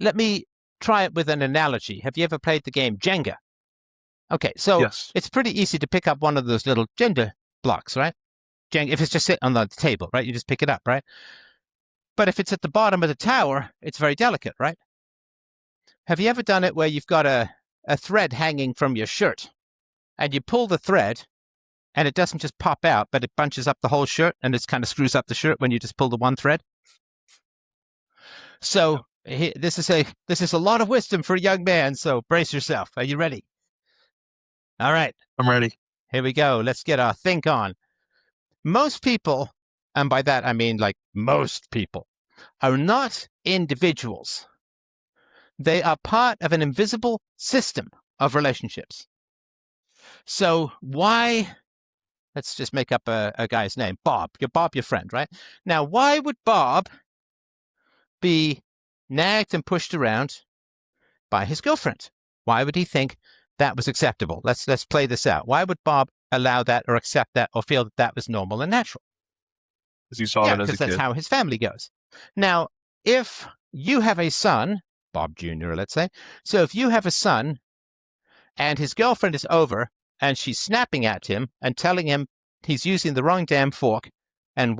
let me try it with an analogy. Have you ever played the game Jenga? Okay, so Yes. it's pretty easy to pick up one of those little Jenga blocks, right? Jenga, if it's just sitting on the table, right? You just pick it up, right? But if it's at the bottom of the tower, it's very delicate, right? Have you ever done it where you've got a thread hanging from your shirt and you pull the thread and it doesn't just pop out, but it bunches up the whole shirt and it kind of screws up the shirt when you just pull the one thread? So this is a lot of wisdom for a young man, so brace yourself. Are you ready? All right. I'm ready. Here we go. Let's get our think on. Most people, and by that I mean like most people, are not individuals. They are part of an invisible system of relationships. So why, let's just make up a guy's name, Bob. You're Bob, your friend, right? Now, why would Bob be nagged and pushed around by his girlfriend? Why would he think that was acceptable? Let's play this out. Why would Bob allow that or accept that or feel that that was normal and natural? Because you saw Yeah, it as a because that's kid. how his family goes. Now, if you have a son, Bob Jr., let's say, so if you have a son and his girlfriend is over and she's snapping at him and telling him he's using the wrong damn fork and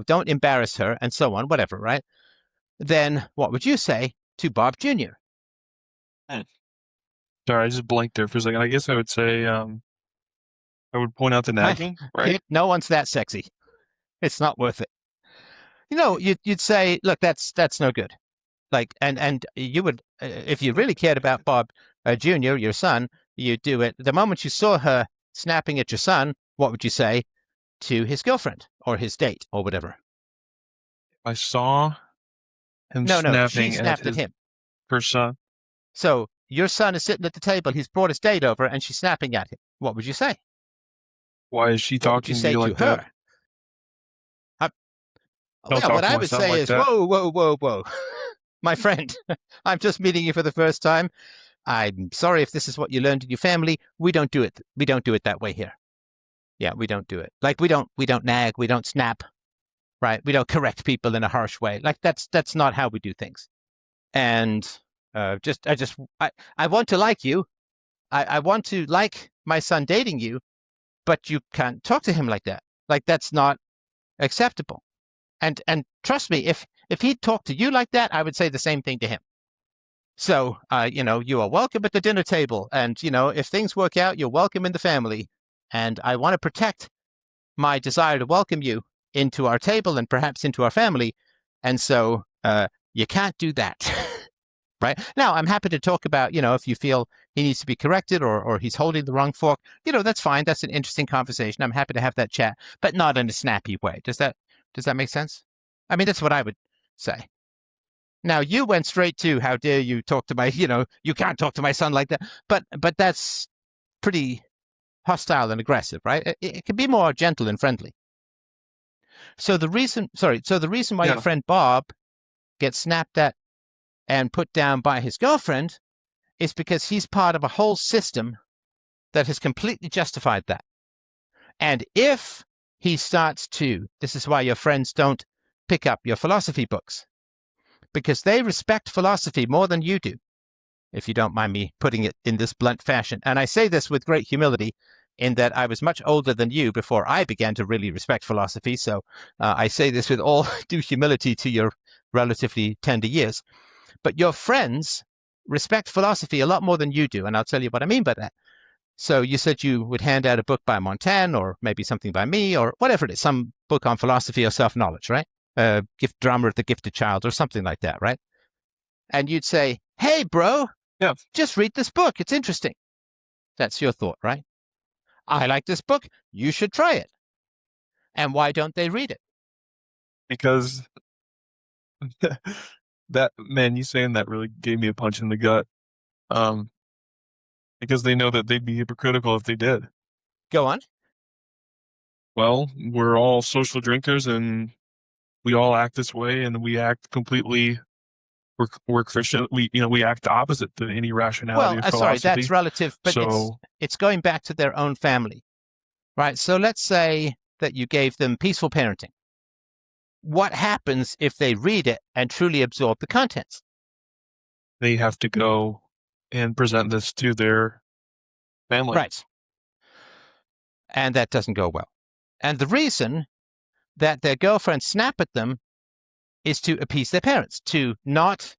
don't embarrass her and so on, whatever, right? Then what would you say to Bob Jr.? Sorry, I just blanked there for a second. I guess I would say, I would point out the nagging, right? No one's that sexy. It's not worth it. You know, you'd say, look, that's no good. Like, and you would, if you really cared about Bob Jr., your son, you'd do it. The moment you saw her snapping at your son, what would you say to his girlfriend or his date or whatever? I saw him No, she snapping snapped at him. her son. So your son is sitting at the table. He's brought his date over, and she's snapping at him. What would you say? Why is she What would you talking to say me to like her? that? Don't Well, talk what to I my would son say like is, that. whoa. My friend, I'm just meeting you for the first time. I'm sorry if this is what you learned in your family. We don't do it. We don't do it that way here. Yeah, we don't do it. Like we don't nag, we don't snap, right? We don't correct people in a harsh way. Like that's not how we do things. And I want to like you. I want to like my son dating you, but you can't talk to him like that. Like that's not acceptable. And trust me, if he talked to you like that, I would say the same thing to him. So, you are welcome at the dinner table. And, if things work out, you're welcome in the family. And I want to protect my desire to welcome you into our table and perhaps into our family. And so you can't do that. Right? Now, I'm happy to talk about, if you feel he needs to be corrected or he's holding the wrong fork, that's fine. That's an interesting conversation. I'm happy to have that chat, but not in a snappy way. Does that make sense? I mean, that's what I would say. Now, you went straight to, how dare you talk to my, you can't talk to my son like that. But that's pretty hostile and aggressive, right? It can be more gentle and friendly. So the reason why your friend Bob gets snapped at and put down by his girlfriend is because he's part of a whole system that has completely justified that. And if he starts to, this is why your friends don't pick up your philosophy books, because they respect philosophy more than you do, if you don't mind me putting it in this blunt fashion. And I say this with great humility in that I was much older than you before I began to really respect philosophy. So I say this with all due humility to your relatively tender years. But your friends respect philosophy a lot more than you do. And I'll tell you what I mean by that. So you said you would hand out a book by Montaigne or maybe something by me or whatever it is, some book on philosophy or self-knowledge, right? Drama of the Gifted Child or something like that, right? And you'd say, hey, bro, Yeah. Just read this book. It's interesting. That's your thought, right? I like this book. You should try it. And why don't they read it? Because you saying that really gave me a punch in the gut. Because they know that they'd be hypocritical if they did. Go on. Well, we're all social drinkers and we all act this way and we act completely, we're Christian. We act opposite to any rationality of philosophy. Sorry, that's relative, but so, it's going back to their own family, right? So let's say that you gave them Peaceful Parenting. What happens if they read it and truly absorb the contents? they have to go and present this to their family. Right. And that doesn't go well. And the reason that their girlfriends snap at them is to appease their parents, to not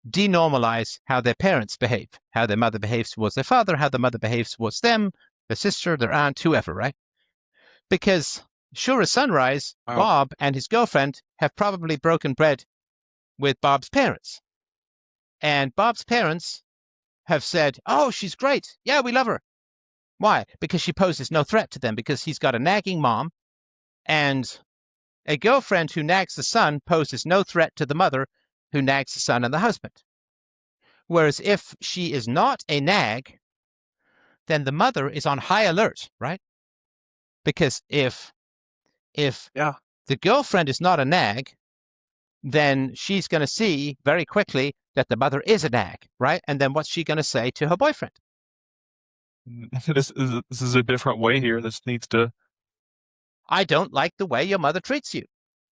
denormalize how their parents behave, how their mother behaves towards their father, how the mother behaves towards them, their sister, their aunt, whoever, right? Because sure as sunrise, Wow. Bob and his girlfriend have probably broken bread with Bob's parents. And Bob's parents have said, oh, she's great. Yeah, we love her. Why? Because she poses no threat to them, because he's got a nagging mom, and a girlfriend who nags the son poses no threat to the mother who nags the son and the husband. Whereas if she is not a nag, then the mother is on high alert, right? Because if the girlfriend is not a nag, then she's going to see very quickly that the mother is a nag, right? And then what's she going to say to her boyfriend? This is a different way here. This needs to. I don't like the way your mother treats you.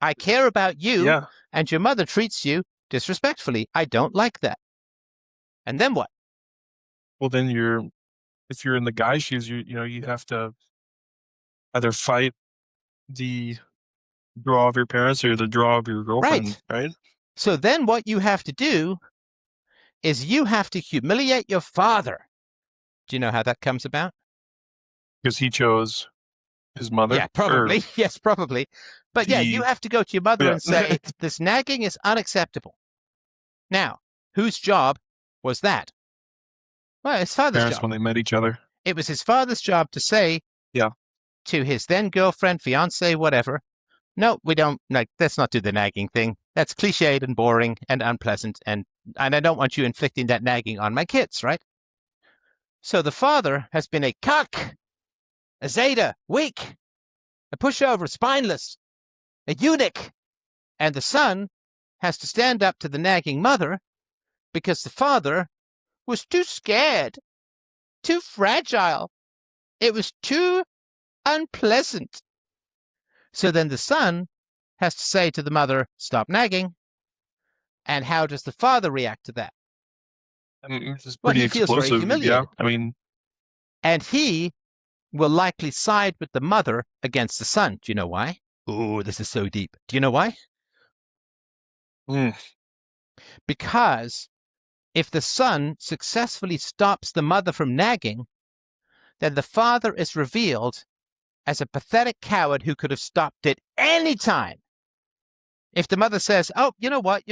I care about you, and your mother treats you disrespectfully. I don't like that. And then what? Well, then if you're in the guy's shoes, you have to either fight the draw of your parents or the draw of your girlfriend, right? So then what you have to do is you have to humiliate your father. Do you know how that comes about? Because he chose his mother? Yeah, probably. Yes, probably. But yeah, you have to go to your mother and say, this nagging is unacceptable. Now, whose job was that? Well, his father's parents job. When they met each other. It was his father's job to say to his then girlfriend, fiance, whatever, no, we don't, like, let's not do the nagging thing. That's cliched and boring and unpleasant, and I don't want you inflicting that nagging on my kids, right? So the father has been a cuck, a zeta, weak, a pushover, spineless, a eunuch, and the son has to stand up to the nagging mother because the father was too scared, too fragile. It was too unpleasant. So then the son has to say to the mother, stop nagging. And how does the father react to that? Well, he feels very humiliated. Yeah, and he will likely side with the mother against the son. Do you know why? Oh, this is so deep. Do you know why? Because if the son successfully stops the mother from nagging, then the father is revealed as a pathetic coward who could have stopped it any time. If the mother says, oh, you know what?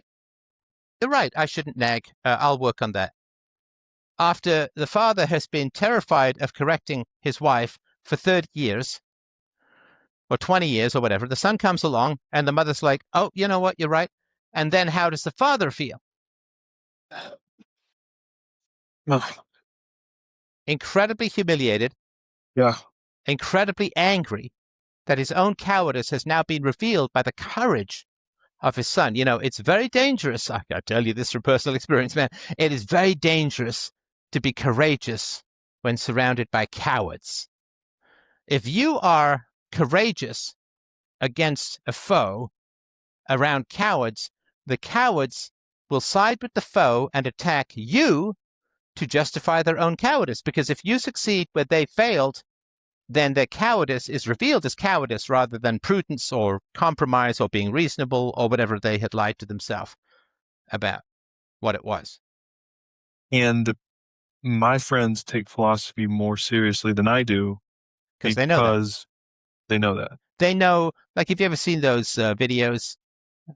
You're right. I shouldn't nag. I'll work on that. After the father has been terrified of correcting his wife for 30 years or 20 years or whatever, the son comes along and the mother's like, oh, you know what? You're right. And then how does the father feel? Incredibly humiliated. Yeah. Incredibly angry that his own cowardice has now been revealed by the courage of his son. You know, it's very dangerous. I tell you this from personal experience, man. It is very dangerous to be courageous when surrounded by cowards. If you are courageous against a foe around cowards, the cowards will side with the foe and attack you to justify their own cowardice. Because if you succeed where they failed, then their cowardice is revealed as cowardice rather than prudence or compromise or being reasonable or whatever they had lied to themselves about what it was. And my friends take philosophy more seriously than I do because they know that. They know, like, if you ever seen those videos,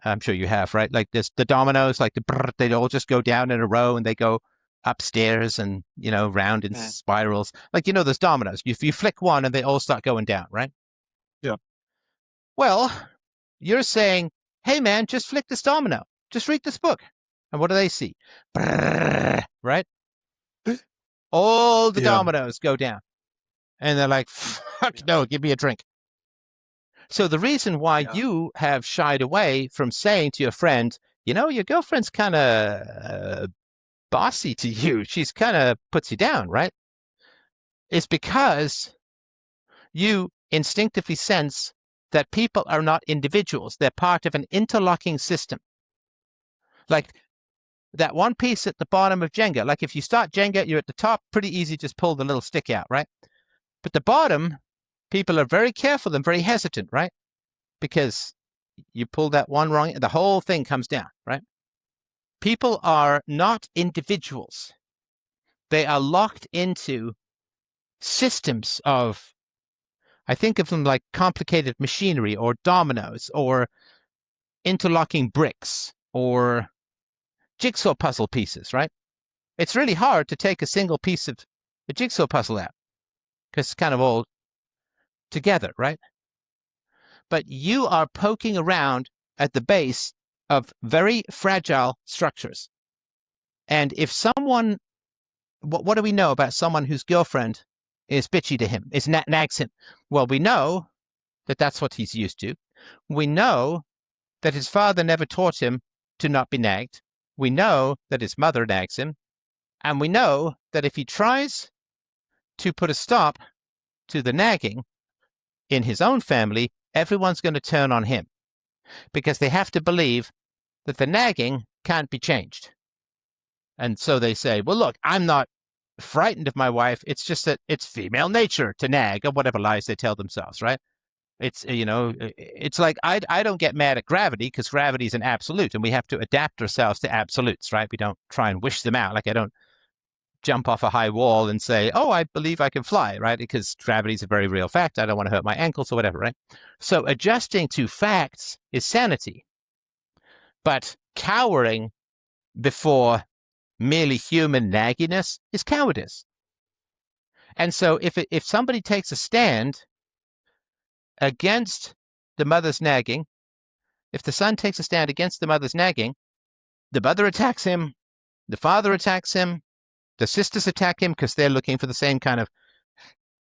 I'm sure you have, right? Like this, the dominoes, like they all just go down in a row and they go upstairs and, round in spirals. Like, those dominoes. If you flick one and they all start going down, right? Yeah. Well, you're saying, hey, man, just flick this domino. Just read this book. And what do they see? Right? All the dominoes go down. And they're like, fuck no, give me a drink. So the reason why you have shied away from saying to your friend, your girlfriend's kind of bossy to you, she's kind of puts you down, right? Is because you instinctively sense that people are not individuals. They're part of an interlocking system. Like, that one piece at the bottom of Jenga. Like if you start Jenga, you're at the top, pretty easy, just pull the little stick out, right? But the bottom, people are very careful and very hesitant, right? Because you pull that one wrong, the whole thing comes down, right? People are not individuals. They are locked into systems of, I think of them like complicated machinery or dominoes or interlocking bricks or jigsaw puzzle pieces, right? It's really hard to take a single piece of the jigsaw puzzle out because it's kind of all together, right? But you are poking around at the base of very fragile structures. And if someone, what do we know about someone whose girlfriend is bitchy to him, nags him? Well, we know that that's what he's used to. We know that his father never taught him to not be nagged. We know that his mother nags him. And we know that if he tries to put a stop to the nagging in his own family, everyone's going to turn on him because they have to believe that the nagging can't be changed. And so they say, well, look, I'm not frightened of my wife. It's just that it's female nature to nag, or whatever lies they tell themselves, right? It's, it's like I don't get mad at gravity because gravity is an absolute and we have to adapt ourselves to absolutes, right? We don't try and wish them out. Like I don't jump off a high wall and say, oh, I believe I can fly, right? Because gravity is a very real fact. I don't want to hurt my ankles or whatever, right? So adjusting to facts is sanity. But cowering before merely human nagginess is cowardice. And so if somebody takes a stand against the mother's nagging, if the son takes a stand against the mother's nagging, the mother attacks him, the father attacks him, the sisters attack him because they're looking for the same kind of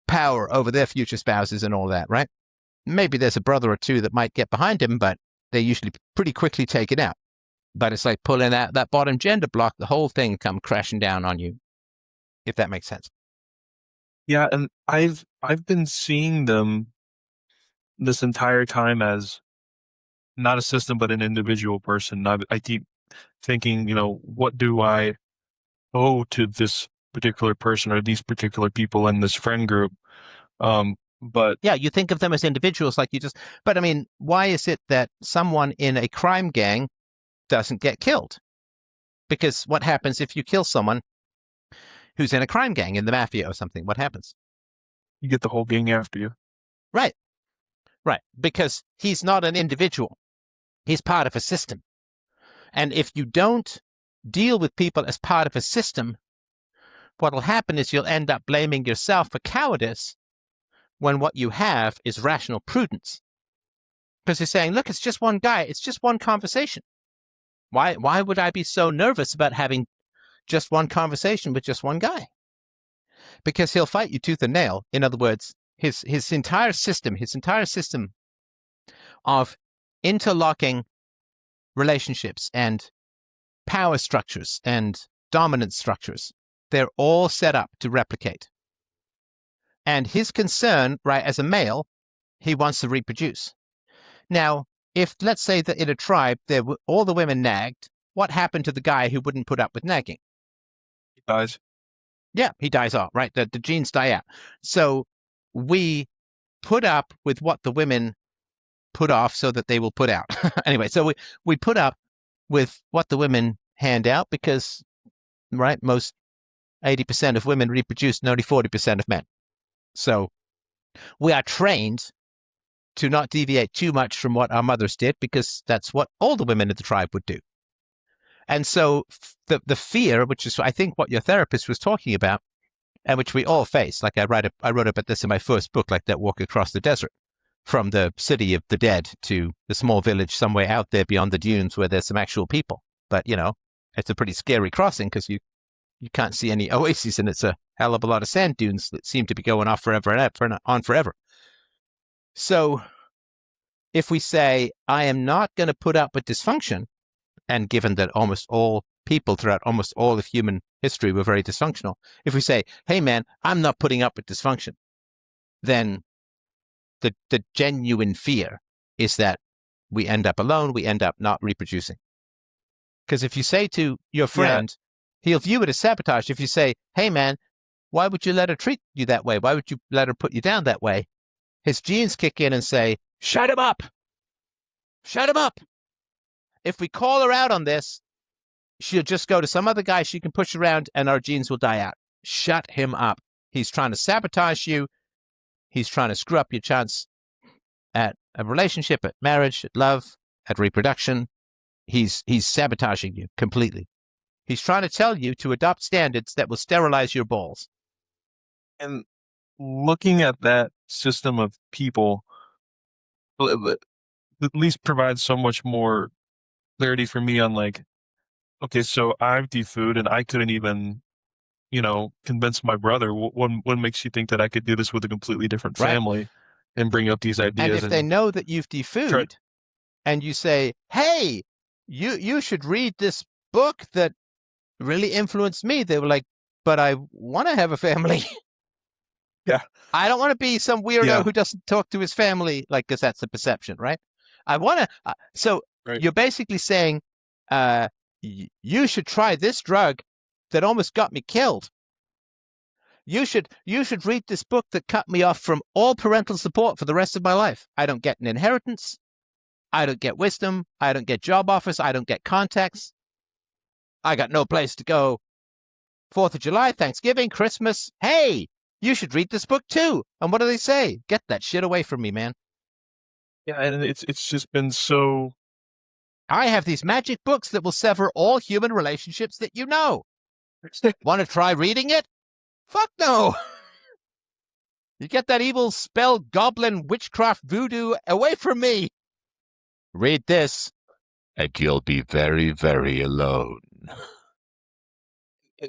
power over their future spouses and all that, right? Maybe there's a brother or two that might get behind him, but they usually pretty quickly take it out. But it's like pulling out that bottom gender block, the whole thing come crashing down on you, if that makes sense. Yeah, and I've been seeing them this entire time as not a system, but an individual person. I keep thinking, what do I owe to this particular person or these particular people in this friend group? But yeah, you think of them as individuals, like you just. But I mean, why is it that someone in a crime gang doesn't get killed? Because what happens if you kill someone who's in a crime gang, in the mafia or something? What happens? You get the whole gang after you. Right. Right. Because he's not an individual. He's part of a system. And if you don't deal with people as part of a system, what will happen is you'll end up blaming yourself for cowardice when what you have is rational prudence. Because you're saying, look, it's just one guy. It's just one conversation. Why would I be so nervous about having just one conversation with just one guy? Because he'll fight you tooth and nail. In other words, his entire system of interlocking relationships and power structures and dominance structures, they're all set up to replicate. And his concern, right, as a male, he wants to reproduce. Now, if let's say that in a tribe all the women nagged, what happened to the guy who wouldn't put up with nagging? He dies. Yeah, he dies off, right? The genes die out. So we put up with what the women put off so that they will put out. Anyway, so we put up with what the women hand out because, right, most 80% of women reproduce and only 40% of men. So we are trained to not deviate too much from what our mothers did because that's what all the women in the tribe would do. And so the fear, which is I think what your therapist was talking about, and which we all face, like I wrote about this in my first book, like that walk across the desert from the city of the dead to the small village somewhere out there beyond the dunes where there's some actual people. But, it's a pretty scary crossing because you can't see any oases and it's a hell of a lot of sand dunes that seem to be going off forever and on forever. So if we say, I am not going to put up with dysfunction, and given that almost all people throughout almost all of human history were very dysfunctional, if we say, hey, man, I'm not putting up with dysfunction, then the genuine fear is that we end up alone, we end up not reproducing. Because if you say to your friend, he'll view it as sabotage. If you say, hey, man, why would you let her treat you that way? Why would you let her put you down that way? His genes kick in and say, shut him up. Shut him up. If we call her out on this, she'll just go to some other guy she can push around and our genes will die out. Shut him up. He's trying to sabotage you. He's trying to screw up your chance at a relationship, at marriage, at love, at reproduction. He's sabotaging you completely. He's trying to tell you to adopt standards that will sterilize your balls. And looking at that system of people at least provides so much more clarity for me on like, okay, so I've defood and I couldn't even, convince my brother. What makes you think that I could do this with a completely different family and bring up these ideas? And if they know that you've defood and you say, hey, you should read this book that really influenced me, they were like, but I want to have a family. Yeah. I don't want to be some weirdo who doesn't talk to his family, like, because that's the perception, right? I want to. You're basically saying, you should try this drug that almost got me killed. You should read this book that cut me off from all parental support for the rest of my life. I don't get an inheritance. I don't get wisdom. I don't get job offers. I don't get contacts. I got no place to go. 4th of July, Thanksgiving, Christmas. Hey, you should read this book too. And what do they say? Get that shit away from me, man. Yeah, and it's just been so... I have these magic books that will sever all human relationships that you know. Want to try reading it? Fuck no. You get that evil spell, goblin, witchcraft, voodoo away from me. Read this, and you'll be very, very alone.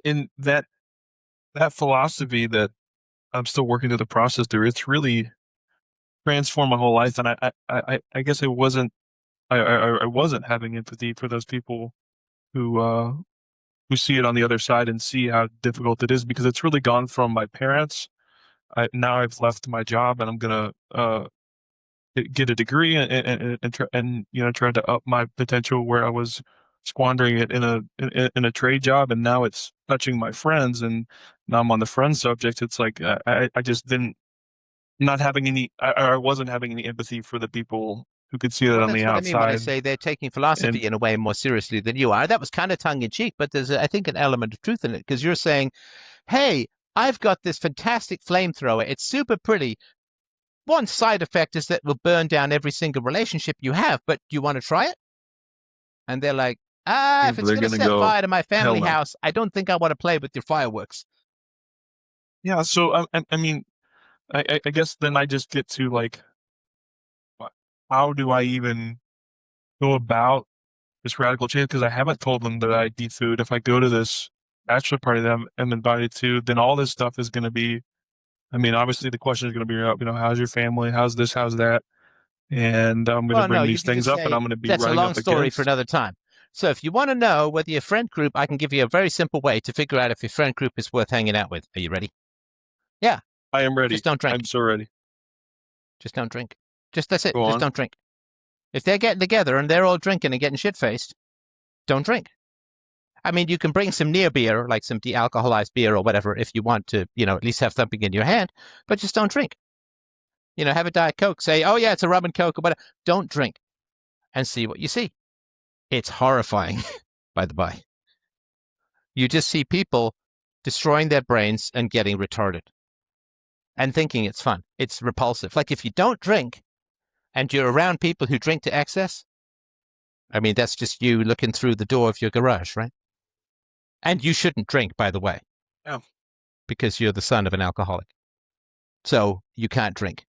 In that philosophy that I'm still working through the process through, it's really transformed my whole life. And I guess I wasn't having empathy for those people who see it on the other side and see how difficult it is, because it's really gone from my parents. Now I've left my job and I'm gonna get a degree and try to up my potential where I was squandering it in a trade job, and now it's touching my friends, and now I'm on the friend subject. It's like I just I wasn't having any empathy for the people who could see that on the outside. That's what I mean when I say they're taking philosophy in a way more seriously than you are. That was kind of tongue in cheek, but there's, I think, an element of truth in it, because you're saying, hey, I've got this fantastic flamethrower. It's super pretty. One side effect is that it will burn down every single relationship you have, but do you want to try it? And they're like, if it's going to set fire to my family house, I don't think I want to play with your fireworks. Yeah, so I mean, I guess then I just get to like, how do I even go about this radical change? Because I haven't told them that I defood. If I go to this bachelor party that I'm invited to, then all this stuff is going to be, I mean, obviously the question is going to be, how's your family? How's this? How's that? And I'm going to bring these things up, and I'm going to be running up against. That's a long story for another time. So if you want to know whether your friend group, I can give you a very simple way to figure out if your friend group is worth hanging out with. Are you ready? Yeah. I am ready. Just don't drink. I'm so ready. Just don't drink. That's it. Just don't drink. If they're getting together and they're all drinking and getting shit-faced, don't drink. I mean, you can bring some near beer, like some de-alcoholized beer or whatever, if you want to, at least have something in your hand, but just don't drink. Have a Diet Coke. Say, oh yeah, it's a rum and Coke or whatever. Don't drink and see what you see. It's horrifying, by the by. You just see people destroying their brains and getting retarded and thinking it's fun. It's repulsive. Like if you don't drink and you're around people who drink to excess, I mean, that's just you looking through the door of your garage, right? And you shouldn't drink, by the way. Yeah. Because you're the son of an alcoholic. So you can't drink.